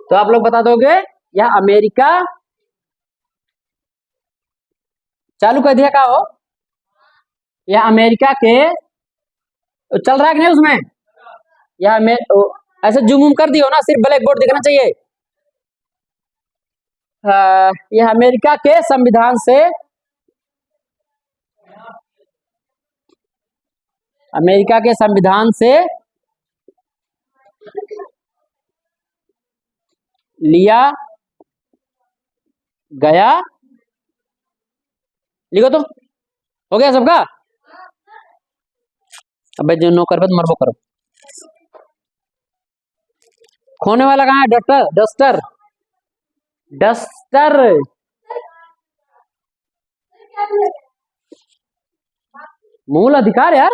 तो आप लोग बता दोगे यह अमेरिका, चालू कर दिया का हो, यह अमेरिका के, चल रहा है कि नहीं उसमें, ऐसे जूम उम कर दियो ना, सिर्फ ब्लैक बोर्ड दिखना चाहिए। यह अमेरिका के संविधान से, अमेरिका के संविधान से लिया गया, लिखो तो, हो गया सबका। अबे जो नो कर मरबो करो, खोने वाला कहाँ है, डस्टर डस्टर डस्टर, मूल अधिकार यार,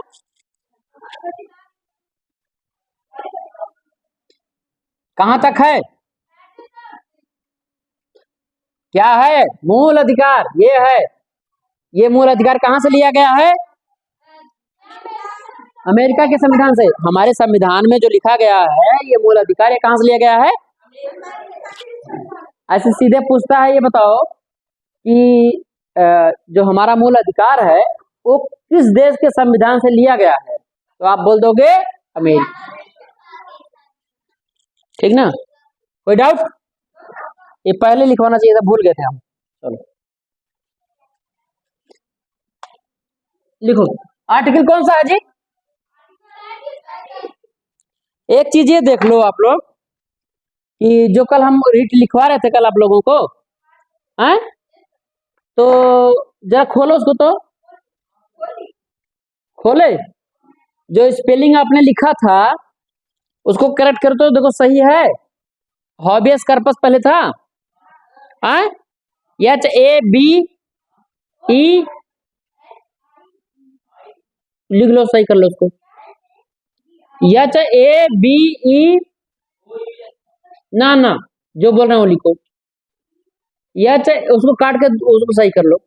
कहां तक है, क्या है मूल अधिकार, ये है, ये मूल अधिकार कहां से लिया गया है, अमेरिका के संविधान से। हमारे संविधान में जो लिखा गया है ये मूल अधिकार, ये कहां से लिया गया है, ऐसे सीधे पूछता है, ये बताओ कि जो हमारा मूल अधिकार है वो किस देश के संविधान से लिया गया है, तो आप बोल दोगे अमेरिका, ठीक ना। कोई डाउट, ये पहले लिखवाना चाहिए था, भूल गए थे हम। चलो लिखो, आर्टिकल कौन सा है जी, एक चीज ये देख लो आप लोग कि जो कल हम रीट लिखवा रहे थे कल आप लोगों को, हैं, तो जरा खोलो उसको, तो खोले, जो स्पेलिंग आपने लिखा था उसको करेक्ट कर, तो देखो सही है, हॉबियस कार्पस पहले था, HABE, लिख लो, सही कर लो उसको, HABE, ना जो बोल रहे हो लिखो, उसको काट के उसको सही कर लो,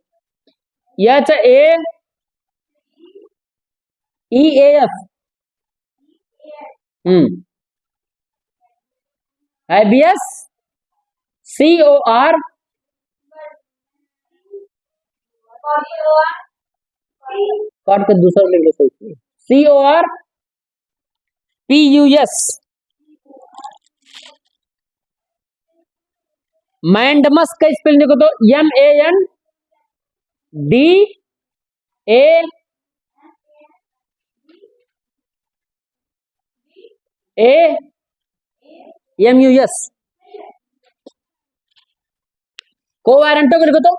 HAEAF, हैबियस, COR, काट के दूसरा लिख लो, सही, CORPUS, मैंडमस का स्पेलिंग देखो तो MANDAMUS, कोवारंटो को लिखो तो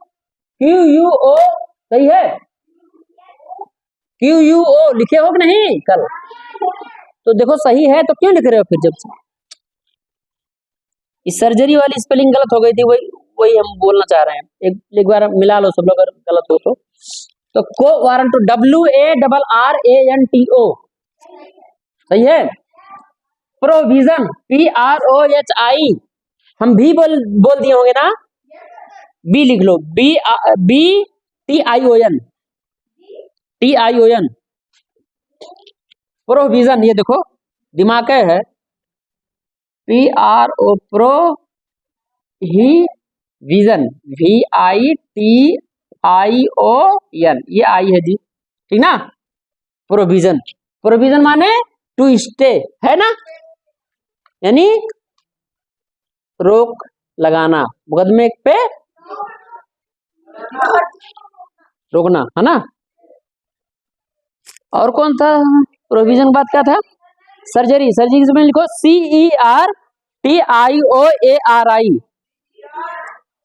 QUO, सही है, QUO लिखे हो कि नहीं कल, तो देखो सही है, तो क्यों लिख रहे हो फिर, जब से इस सर्जरी वाली स्पेलिंग गलत हो गई थी, वही हम बोलना चाह रहे हैं, एक बार मिला लो सब लोग, अगर गलत हो तो कोवारंटो, WARRANTO, सही है, प्रोविजन, PROHI, हम भी बोल दिए होंगे ना, बी लिख लो, BTION, प्रोविजन, ये देखो दिमाग है, PRO प्रो ही विजन, VITION, ये आई है जी, ठीक ना, प्रोविजन, प्रोविजन माने टू स्टे, है ना, यानी रोक लगाना, मुकदमे पे रोकना, है ना। और कौन था प्रोविजन, बात क्या था, सर्जरी, में लिखो CERTIOARI,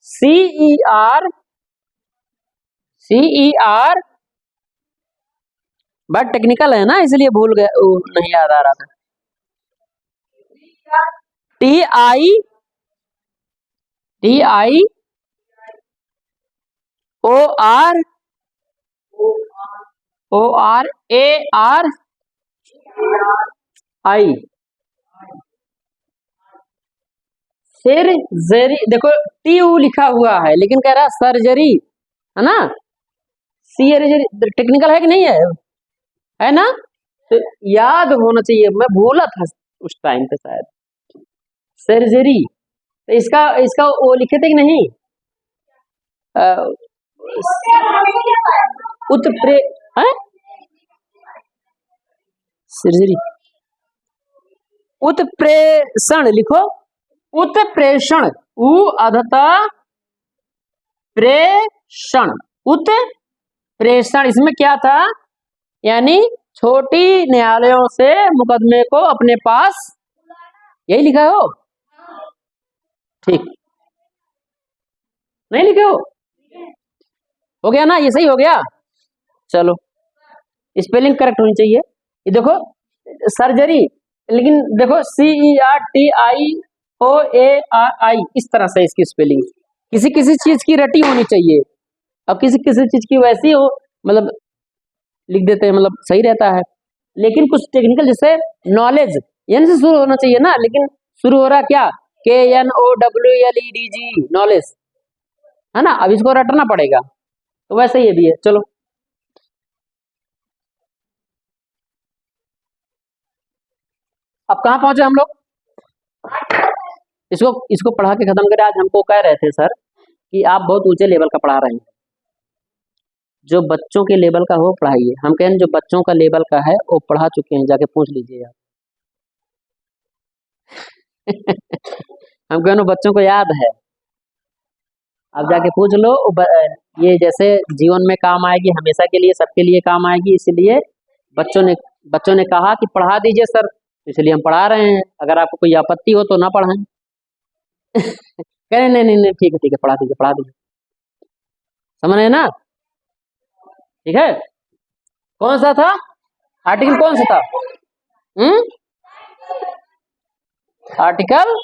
CER, बट टेक्निकल है ना, इसलिए भूल गए, नहीं याद आ रहा था, TIORARI, सर्जरी, देखो TU लिखा हुआ है लेकिन कह रहा सर्जरी, है ना, टेक्निकल है कि नहीं है ना, तो याद होना चाहिए, मैं भूला था उस टाइम पे शायद, सर्जरी, तो इसका इसका वो लिखे थे कि नहीं? उत्प्रे है सर्जरी, उत्प्रेषण लिखो, उत्प्रेषण, उ अधता प्रेषण, उत्प्रेषण। इसमें क्या था, यानी छोटी न्यायालयों से मुकदमे को अपने पास, यही लिखा हो? ठीक, नहीं लिखे हो गया ना, ये सही हो गया। चलो, स्पेलिंग करेक्ट होनी चाहिए। ये देखो सर्जरी, लेकिन देखो CERTIOARI, इस तरह से इसकी स्पेलिंग किसी किसी चीज की रटी होनी चाहिए, अब किसी किसी चीज की वैसी हो, मतलब लिख देते हैं, मतलब सही रहता है। लेकिन कुछ टेक्निकल, जैसे नॉलेज, यानी से शुरू होना चाहिए ना, लेकिन शुरू हो रहा क्या, KNOWLEDG, नॉलेज, है ना। अब इसको रटना पड़ेगा, तो वैसे ये भी है। चलो, अब कहाँ पहुंचे हम लोग? इसको पढ़ा के खत्म करें। आज हमको कह रहे थे सर कि आप बहुत ऊंचे लेवल का पढ़ा रहे हैं, जो बच्चों के लेवल का हो पढ़ाइए। हम कहें जो बच्चों का लेवल का है वो पढ़ा चुके हैं, जाके पूछ लीजिए आप। हम कहने बच्चों को याद है, अब जाके पूछ लो। ये जैसे जीवन में काम आएगी, हमेशा के लिए, सबके लिए काम आएगी, इसलिए बच्चों ने कहा कि पढ़ा दीजिए सर, इसलिए हम पढ़ा रहे हैं। अगर आपको कोई आपत्ति हो तो ना पढ़ाएं। कह रहे नहीं, ठीक है पढ़ा दीजिए। समझ रहे ना? ठीक है। कौन सा था आर्टिकल, कौन सा था? आर्टिकल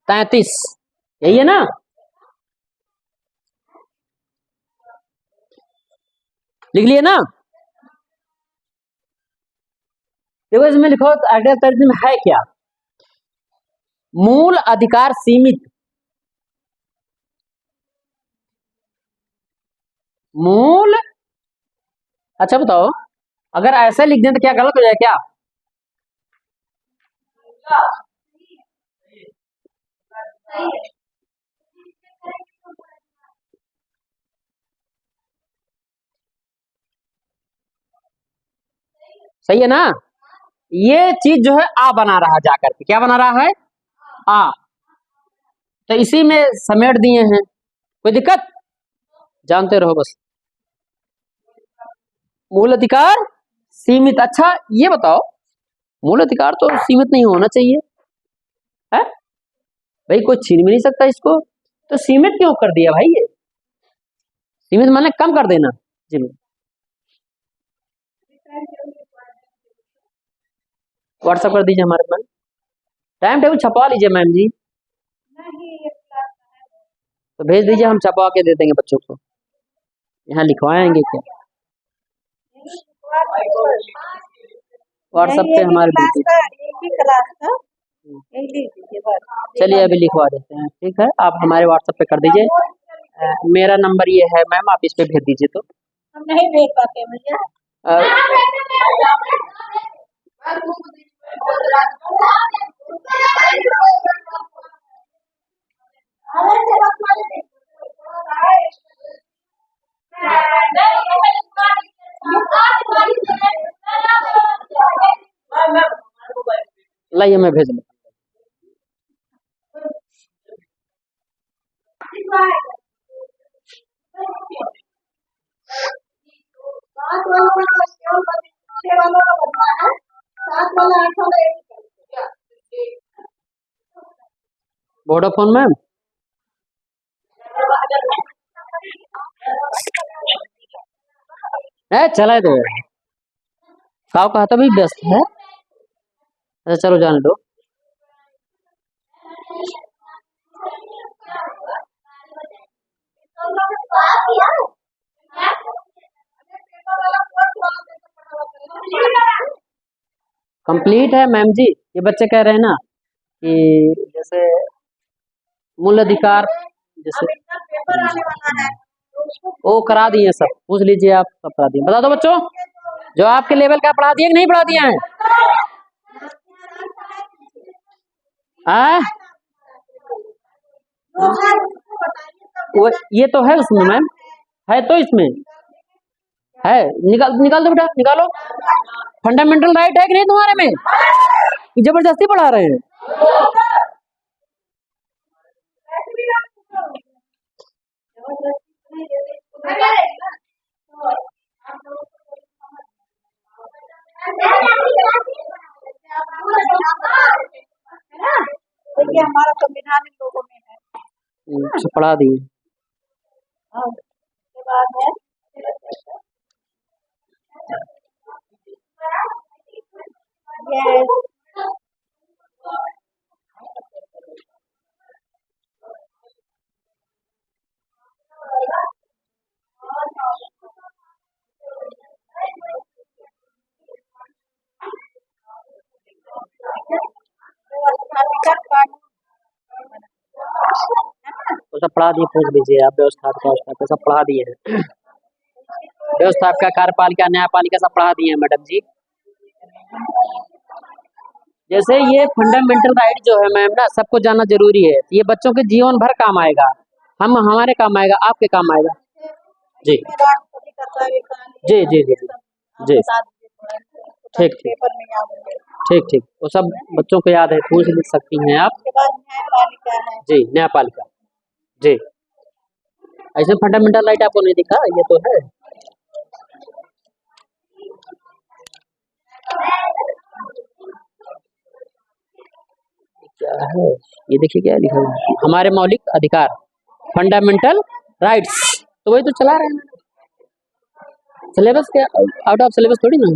33, यही है ना? लिख लिए ना? देखो इसमें लिखो आर्टिकल 33 में है क्या, मूल अधिकार सीमित, मूल, अच्छा बताओ, अगर ऐसे लिख दें तो क्या गलत हो जाए क्या? सही है ना? ये चीज जो है आ बना रहा है, जाकर के क्या बना रहा है, आ, तो इसी में समेट दिए हैं। कोई दिक्कत? जानते रहो बस। मूल अधिकार सीमित, अच्छा ये बताओ, मूल अधिकार तो सीमित नहीं होना चाहिए है भाई, कोई छीन भी नहीं सकता इसको, तो सीमित क्यों कर दिया भाई? ये सीमित माने कम कर देना जी। व्हाट्सएप कर दीजिए हमारे पास, टाइम टेबल छपवा लीजिए मैम जी, तो भेज दीजिए, हम छपवा के दे देंगे बच्चों को। यहाँ लिखवाएंगे क्या? व्हाट्सएप पे हमारे चलिए अभी लिखवा देते हैं, ठीक है। आप हमारे व्हाट्सएप पे कर दीजिए, मेरा नंबर ये है मैम, आप इस पे भेज दीजिए। तो हम नहीं भेज पाते भैया, लाइए मैं भेज दूँ। वोडाफोन मैम, चला दो, साव कहा था भी व्यस्त है, अच्छा चलो जाने दो। कंप्लीट है मैम जी, ये बच्चे कह रहे हैं ना कि जैसे मूल अधिकार, जैसे वो करा दिए सब, पूछ लीजिए आप, सब करा दिए। बता दो बच्चों, जो आपके लेवल का पढ़ा दिए कि नहीं पढ़ा दिया है? आ वो ये तो है उसमें मैम, है तो इसमें है। निकाल निकाल दो बेटा, निकालो। फंडामेंटल राइट है कि नहीं तुम्हारे में? कि जबरदस्ती पढ़ा रहे हैं? देखिए हमारा संविधान इन लोगों में है। अच्छा, पढ़ा दिए। उसके बाद है ये तो सब पढ़ा दिए, पूछ लीजिए आप। व्यवस्था का सब पढ़ा दिए हैं। व्यवस्था का, कार्यपालिका, न्यायपालिका सब पढ़ा दिए हैं मैडम जी। जैसे ये फंडामेंटल राइट जो है मैम ना, सबको जानना जरूरी है। ये बच्चों के जीवन भर काम आएगा, हम हमारे काम आएगा, आपके काम आएगा। जी जी जी जी जी, ठीक ठीक ठीक ठीक, वो सब बच्चों को याद है, पूछ लिख सकती हैं आप। जी, न्यायपालिका जी। ऐसे फंडामेंटल राइट आपको नहीं दिखा, ये तो है। क्या है ये, देखिए क्या लिखा है, हमारे मौलिक अधिकार, फंडामेंटल राइट्स। तो वही तो चला रहे हैं सिलेबस के, आउट ऑफ सिलेबस थोड़ी ना।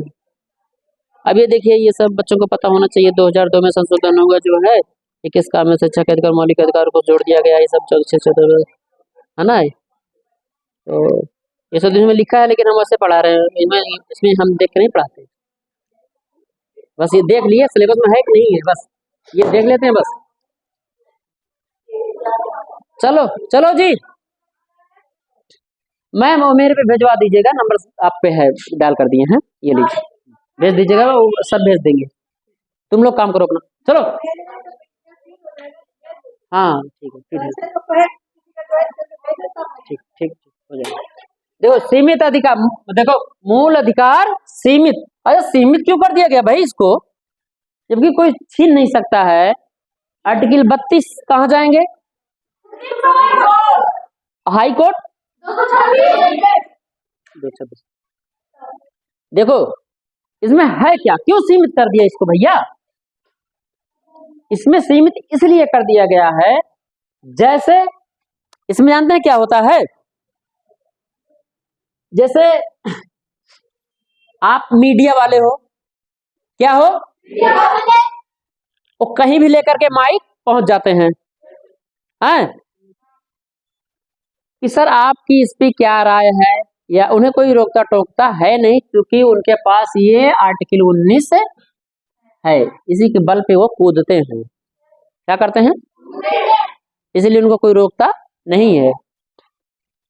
अब ये देखिए, ये सब बच्चों को पता होना चाहिए। 2002 में संशोधन हुआ जो है, 21 काम में शिक्षा के अधिकार, मौलिक अधिकार को जोड़ दिया गया। ये सब 14 है ना। तो ये सब इसमें लिखा है, लेकिन हम वैसे पढ़ा रहे हैं। इसमें हम देख के नहीं पढ़ाते, बस ये देख लिए सिलेबस में है कि नहीं है, बस ये देख लेते हैं बस। चलो चलो जी मैम, वो मेरे पे भिजवा दीजिएगा, नंबर आप पे है, डायल कर दिए हैं, ये लीजिए, भेज दीजिएगा, वो सब भेज देंगे। तुम लोग काम करो अपना, चलो। हाँ ठीक है, ठीक ठीक हो जाएगा। देखो सीमित अधिकार, देखो मूल अधिकार सीमित। अरे सीमित क्यों कर दिया गया भाई इसको, जबकि कोई छीन नहीं सकता है। आर्टिकल 32 कहाँ जाएंगे? High court 226। देखो इसमें है क्या, क्यों सीमित कर दिया इसको भैया? इसमें सीमित इसलिए कर दिया गया है, जैसे इसमें जानते हैं क्या होता है, जैसे आप मीडिया वाले हो, क्या हो, वो कहीं भी लेकर के माइक पहुंच जाते हैं कि सर आपकी इस पे क्या राय है, या उन्हें कोई रोकता टोकता है नहीं, क्योंकि उनके पास ये आर्टिकल 19 है। इसी के बल पे वो कूदते हैं, क्या करते हैं, इसलिए उनको कोई रोकता नहीं है।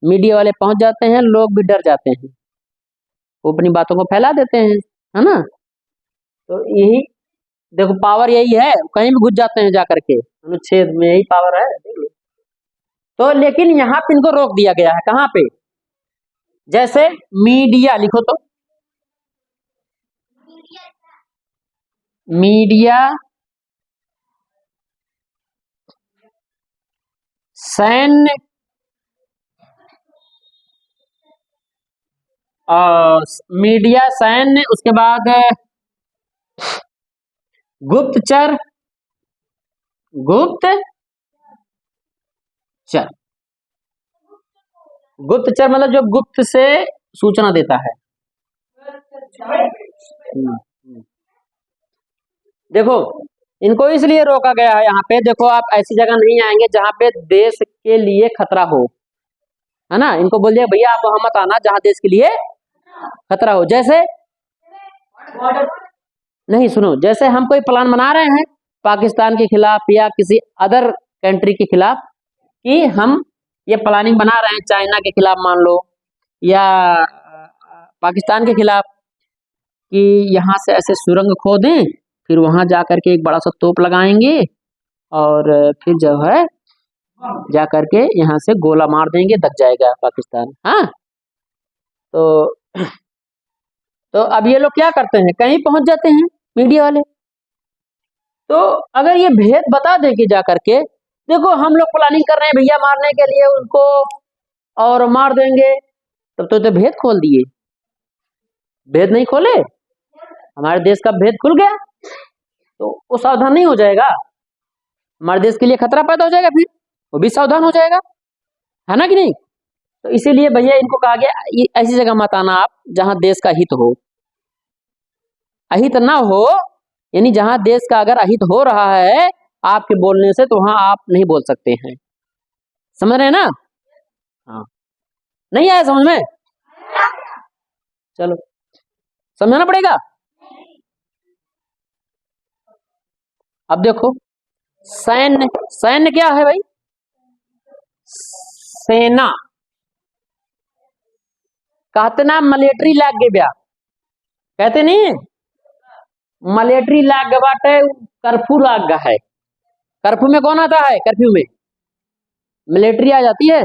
मीडिया वाले पहुंच जाते हैं, लोग भी डर जाते हैं, वो अपनी बातों को फैला देते हैं, है ना। तो यही देखो पावर यही है, कहीं भी घुस जाते हैं जाकर के, अनुच्छेद में यही पावर है, देख लो। तो लेकिन यहाँ पे इनको रोक दिया गया है, कहाँ पे, जैसे मीडिया लिखो तो, मीडिया सैन्य मीडिया सैन्य, उसके बाद गुप्तचर, गुप्तचर, गुप्तचर मतलब जो गुप्त से सूचना देता है। देखो इनको इसलिए रोका गया है यहाँ पे, देखो आप ऐसी जगह नहीं आएंगे जहाँ पे देश के लिए खतरा हो, है ना। इनको बोल दिया भैया आप वहां मत आना जहाँ देश के लिए खतरा हो। जैसे नहीं, सुनो, जैसे हम कोई प्लान बना रहे हैं पाकिस्तान के खिलाफ या किसी अदर कंट्री के खिलाफ, कि हम ये प्लानिंग बना रहे हैं चाइना के खिलाफ मान लो, या पाकिस्तान के खिलाफ, कि यहाँ से ऐसे सुरंग खोदें, फिर वहां जाकर के एक बड़ा सा तोप लगाएंगे, और फिर जो है जा करके यहाँ से गोला मार देंगे, दब जाएगा पाकिस्तान। हाँ, तो अब ये लोग क्या करते हैं, कहीं पहुंच जाते हैं मीडिया वाले। तो अगर ये भेद बता दें कि जा करके देखो हम लोग प्लानिंग कर रहे हैं भैया मारने के लिए उनको, और मार देंगे, तब तो भेद खोल दिए। भेद नहीं खोले, हमारे देश का भेद खुल गया, तो वो सावधान नहीं हो जाएगा, हमारे देश के लिए खतरा पैदा हो जाएगा, फिर वो भी सावधान हो जाएगा, है ना कि नहीं। तो इसीलिए भैया इनको कहा गया ये ऐसी जगह मत आना आप जहां देश का हित हो, अहित ना हो, यानी जहां देश का अगर अहित हो रहा है आपके बोलने से, तो वहां आप नहीं बोल सकते हैं। समझ रहे हैं ना। हाँ, नहीं आया समझ में, चलो समझाना पड़ेगा। अब देखो सैन्य, सैन्य क्या है भाई, सेना कहते ना, मिलिट्री लाग गए ब्या, कहते नहीं मिलिट्री लाग गए बाटे, कर्फ्यू लाग गया है। कर्फ्यू में कौन आता है, कर्फ्यू में मिलिट्री आ जाती है,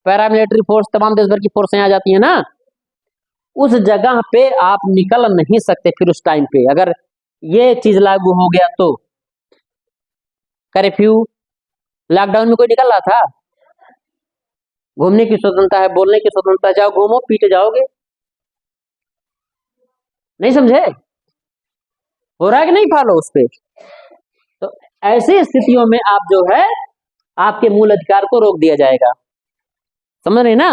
पैरा मिलिट्री फोर्स, तमाम देश भर की फोर्सें आ जाती है ना। उस जगह पे आप निकल नहीं सकते फिर उस टाइम पे, अगर ये चीज लागू हो गया तो। कर्फ्यू, लॉकडाउन में कोई निकल रहा था, घूमने की स्वतंत्रता है, बोलने की स्वतंत्रता है, जाओ घूमो, पीटे जाओगे, नहीं समझे, हो रहा है कि नहीं फॉलो उस पे। तो ऐसी स्थितियों में आप जो है आपके मूल अधिकार को रोक दिया जाएगा, समझ रहे ना,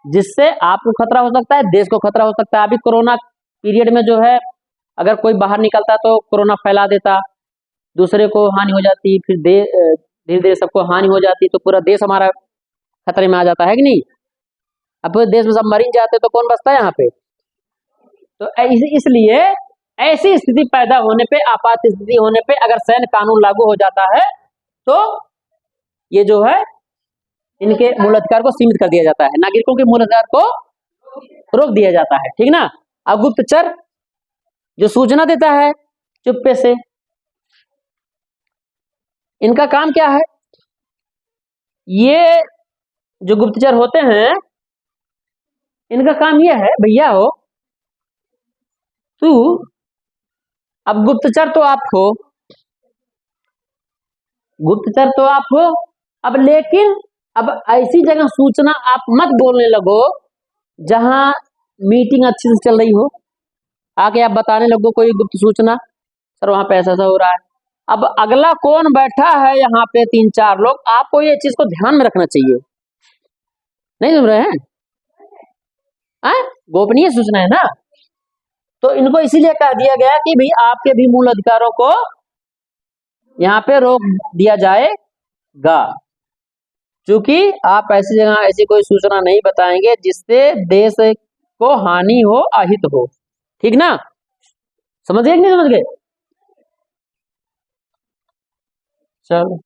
जिससे आपको खतरा हो सकता है, देश को खतरा हो सकता है। अभी कोरोना पीरियड में जो है अगर कोई बाहर निकलता तो कोरोना फैला देता, दूसरे को हानि हो जाती, फिर धीरे धीरे सबको हानि हो जाती, तो पूरा देश हमारा खतरे में आ जाता है कि नहीं। अब पूरे देश में सब मरीन जाते तो कौन बचता है यहाँ पे। तो इसलिए ऐसी स्थिति पैदा होने पे, आपात स्थिति होने पे अगर सैन्य कानून लागू हो जाता है तो ये जो है इनके मूल अधिकार को सीमित कर दिया जाता है, नागरिकों के मूल अधिकार को रोक दिया जाता है, ठीक ना। अब गुप्तचर जो सूचना देता है चुप्पे से, इनका काम क्या है, ये जो गुप्तचर होते हैं इनका काम ये है, भैया हो तू, अब गुप्तचर तो आप हो, गुप्तचर तो आप हो, अब लेकिन अब ऐसी जगह सूचना आप मत बोलने लगो जहां मीटिंग अच्छी से चल रही हो, आके आप बताने लगो कोई गुप्त सूचना, सर वहां पे ऐसा हो रहा है। अब अगला कौन बैठा है यहाँ पे, 3-4 लोग, आपको ये चीज को ध्यान में रखना चाहिए, नहीं सुन रहे हैं, गोपनीय सूचना है ना। तो इनको इसीलिए कह दिया गया कि भाई आपके भी मूल अधिकारों को यहाँ पे रोक दिया जाएगा, क्योंकि आप ऐसी जगह ऐसी कोई सूचना नहीं बताएंगे जिससे देश को हानि हो, अहित हो, ठीक ना। समझ गए कि नहीं समझ गए, चलो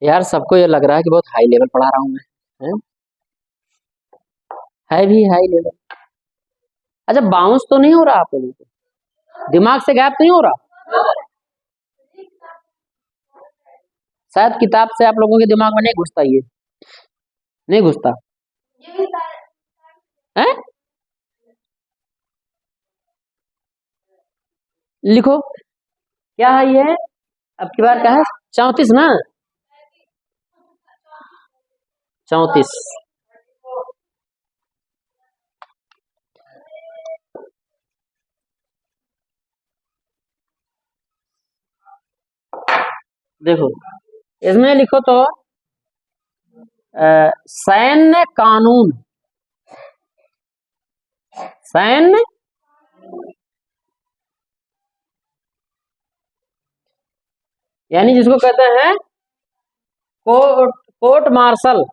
यार, सबको ये लग रहा है कि बहुत हाई लेवल पढ़ा रहा हूं मैं, है भी हाई लेवल। अच्छा, बाउंस तो नहीं हो रहा आप लोगों को, दिमाग से गैप नहीं हो रहा, शायद किताब से आप लोगों के दिमाग में नहीं घुसता, ये नहीं घुसता है। लिखो क्या है ये, अब की बार क्या है, 34 ना, 34। देखो इसमें लिखो तो सैन्य कानून, सैन्य यानी जिसको कहते हैं court martial,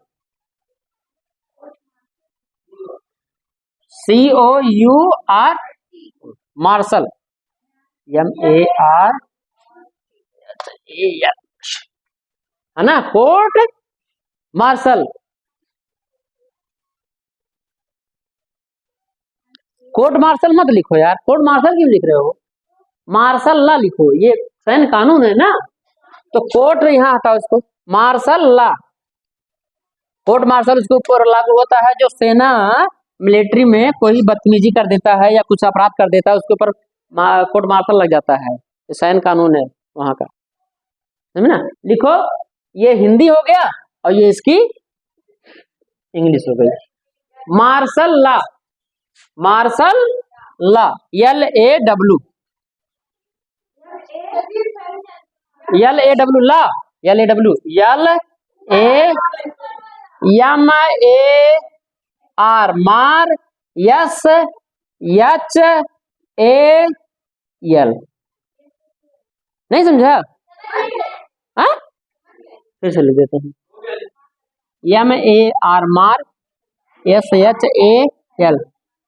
COUR martial, MAR, है ना, कोर्ट मार्शल। कोर्ट मार्शल मत लिखो यार, कोर्ट मार्शल क्यों लिख रहे हो? मार्शल ला लिखो, ये सैन्य कानून है ना, तो कोर्ट यहाँ हटाओ इसको, मार्शल ला। कोर्ट मार्शल उसके ऊपर लागू होता है जो सेना मिलिट्री में कोई बदतमीजी कर देता है या कुछ अपराध कर देता है, उसके ऊपर कोर्ट मार्शल लग जाता है। ये सैन्य कानून है वहां का, समझ ना। लिखो, ये हिंदी हो गया और ये इसकी इंग्लिश हो गई। Martial law, martial law, LAW, LAW law, LAW, MAR मार, SHAL, नहीं समझा? हाँ, फिर से लिख देते हैं, MAR मार, SHAL।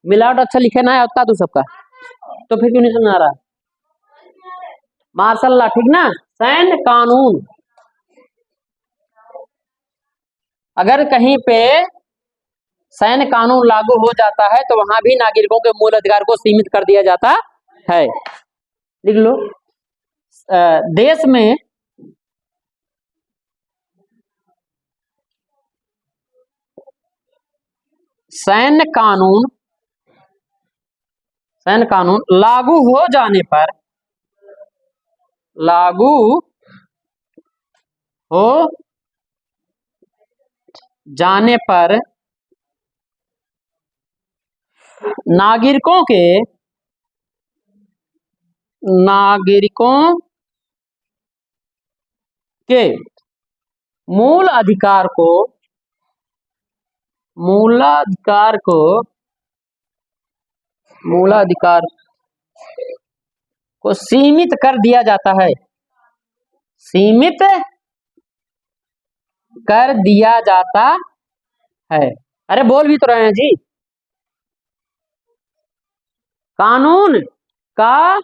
मिलावट अच्छा लिखे ना है उतना तो सबका, तो फिर क्यों नहीं समझ आ रहा? मार्शल ला, ठीक ना, सैन्य कानून। अगर कहीं पे सैन्य कानून लागू हो जाता है तो वहां भी नागरिकों के मूल अधिकार को सीमित कर दिया जाता है। लिख लो, देश में सैन्य कानून लागू हो जाने पर, लागू हो जाने पर नागरिकों के मूलाधिकार को सीमित कर दिया जाता है, सीमित कर दिया जाता है। अरे बोल भी तो रहे हैं जी, कानून का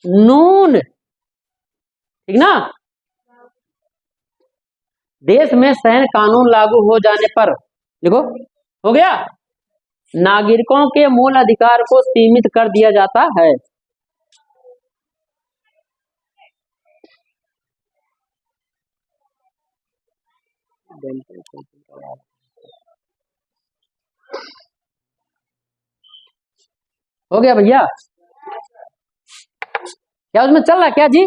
नून, ठीक ना। देश में सैन्य कानून लागू हो जाने पर, देखो हो गया, नागरिकों के मूल अधिकार को सीमित कर दिया जाता है। हो गया भैया? क्या उसमें चल रहा है क्या जी?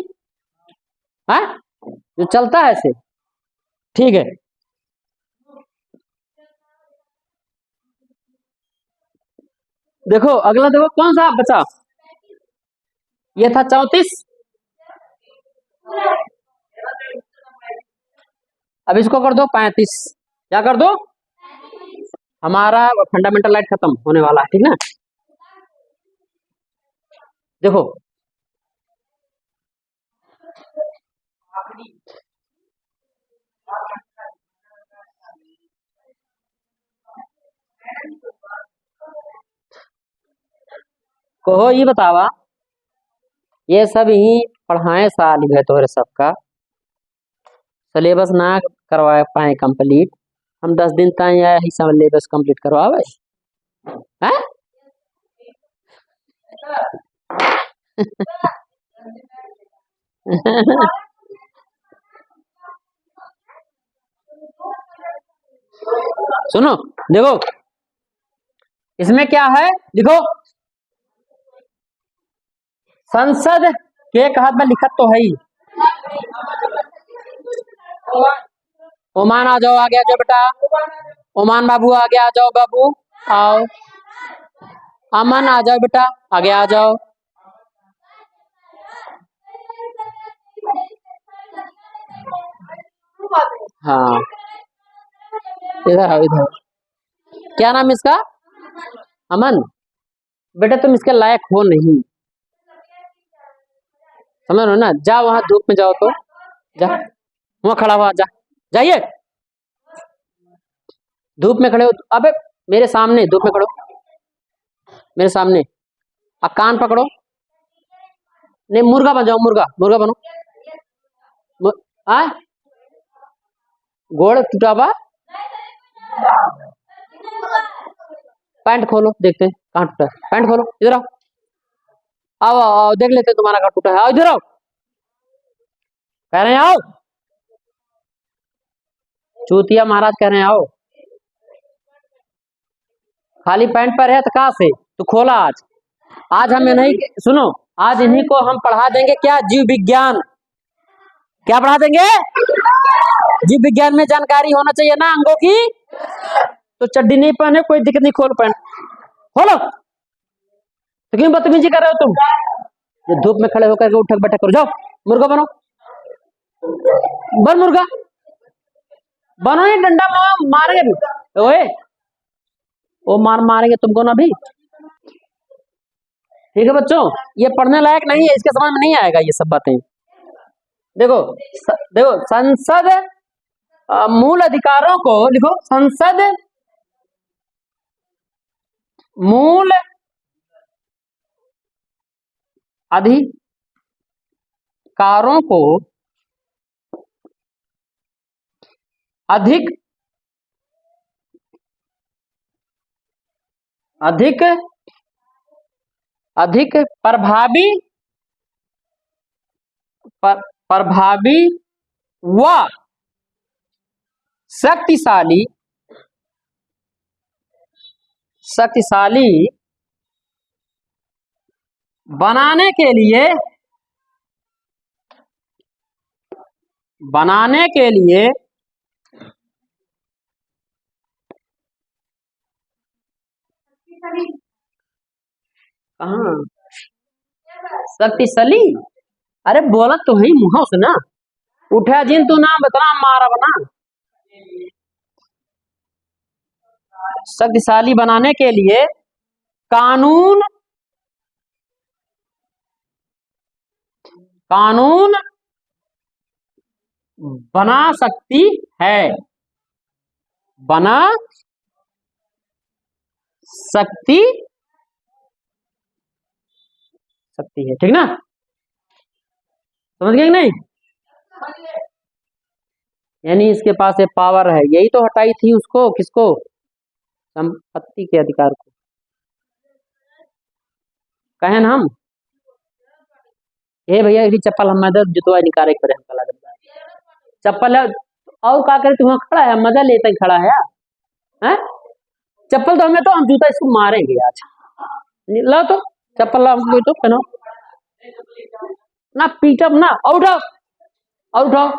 हाँ, जो चलता है ऐसे, ठीक है। देखो अगला, देखो कौन सा बचा, ये था 34। अब इसको कर दो 35, क्या कर दो, हमारा फंडामेंटल राइट खत्म होने वाला है, ठीक ना। देखो कहो, ये बतावा, ये सब ही पढ़ाए साल है तोरे सबका, सिलेबस ना करवा पाए कंप्लीट, हम 10 दिन तक आया ही सिलेबस कंप्लीट करवावे हैं। सुनो, देखो इसमें क्या है, देखो संसद के कहत में लिखत तो है ही। ओमान आ जाओ, आगे आ जाओ बेटा, ओमान बाबू आगे आ जाओ, बाबू आओ, अमन आ जाओ बेटा, आगे आ जाओ। हाँ इधर आओ, इधर। क्या नाम इसका? अमन। बेटा तुम इसके लायक हो नहीं, समझ लो ना। जा वहां धूप में जाओ, तो जा वहां खड़ा हुआ, जा जाइए, धूप में खड़े हो। अबे मेरे सामने धूप में खड़ो, मेरे सामने। अब कान पकड़ो, नहीं मुर्गा बन जाओ, मुर्गा बनो। आ गोड़ टूटावा, पैंट खोलो देखते हैं। कहाँ टूटा है? पैंट खोलो, इधर आओ, आओ आओ आओ, देख लेते हैं तुम्हारा कहाँ टूटा है। आओ इधर आओ, कह रहे हैं आओ, चूतिया महाराज कह रहे हैं आओ। खाली पैंट पर है तो कहाँ से तो खोला आज। आज हम इन्हीं सुनो, आज इन्हीं को हम पढ़ा देंगे क्या, जीव विज्ञान। क्या पढ़ा देंगे? जीव विज्ञान में जानकारी होना चाहिए ना अंगों की। तो चड्डी नहीं पहने कोई दिक्कत नहीं, खोल पैंट खोलो। तो क्यों बदतमीजी कर रहे हो तुम? ये धूप में खड़े होकर के उठक बैठक करो, जाओ मुर्गा बनो, बन मुर्गा बनो, नहीं डंडा मारेंगे ओए, वो मारेंगे तुमको ना भी। ठीक है बच्चों, ये पढ़ने लायक नहीं है, इसके समझ में नहीं आएगा ये सब बातें। देखो देखो, संसद मूल अधिकारों को लिखो, संसद मूल अधिकारों को अधिक प्रभावी व शक्तिशाली बनाने के लिए कहाँ शक्तिशाली, अरे बोला तो है मुँह से ना, उठा जिन तू नाम बतना मारा बना। शक्तिशाली बनाने के लिए कानून बना सकती है, बना सकती है, ठीक ना? समझ गए कि नहीं? यानी इसके पास एक पावर है, यही तो हटाई थी उसको, किसको? संपत्ति के अधिकार को। कहें हम ए भैया ये चप्पल हम मदद जुतवा निकाले करे हम कला चप्पल है और का करे, तुम्हें खड़ा है मजा लेते खड़ा है हैं? चप्पल तो हमें तो हम जूता इसको मारेंगे आज। ला तो चप्पल ला हमको तो पहनो ना, पीटअप ना, और उठाओ